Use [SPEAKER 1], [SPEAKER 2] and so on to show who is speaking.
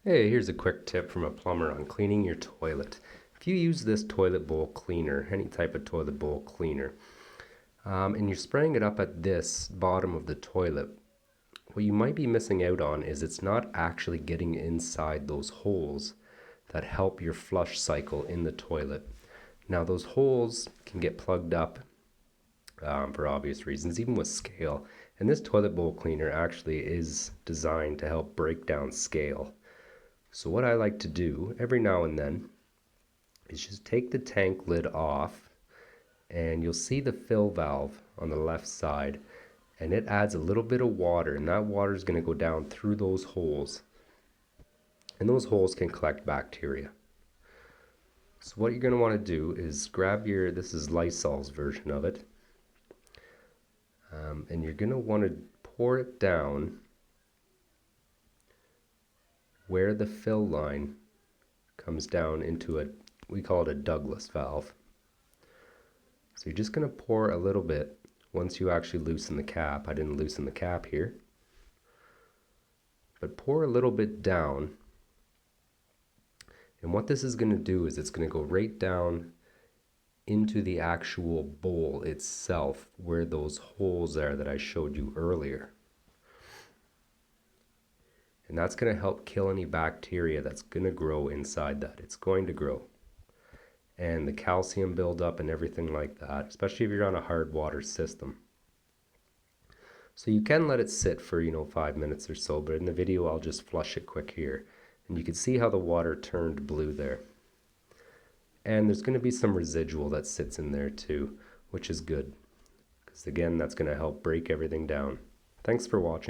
[SPEAKER 1] Hey, here's a quick tip from a plumber on cleaning your toilet. If you use this toilet bowl cleaner, any type of toilet bowl cleaner, and you're spraying it up at this bottom of the toilet, what you might be missing out on is it's not actually getting inside those holes that help your flush cycle in the toilet. Now, those holes can get plugged up for obvious reasons, even with scale. And this toilet bowl cleaner actually is designed to help break down scale. So what I like to do every now and then is just take the tank lid off, and you'll see the fill valve on the left side, and it adds a little bit of water, and that water is going to go down through those holes, and those holes can collect bacteria. So what you're going to want to do is grab this is Lysol's version of it, and you're going to want to pour it down where the fill line comes down into we call it a Douglas valve. So you're just going to pour a little bit once you actually loosen the cap. I didn't loosen the cap here, but pour a little bit down. And what this is going to do is it's going to go right down into the actual bowl itself where those holes are that I showed you earlier. And that's going to help kill any bacteria that's going to grow inside that. It's going to grow. And the calcium buildup and everything like that, especially if you're on a hard water system. So you can let it sit for 5 minutes or so, but in the video I'll just flush it quick here. And you can see how the water turned blue there. And there's going to be some residual that sits in there too, which is good. Because again, that's going to help break everything down. Thanks for watching.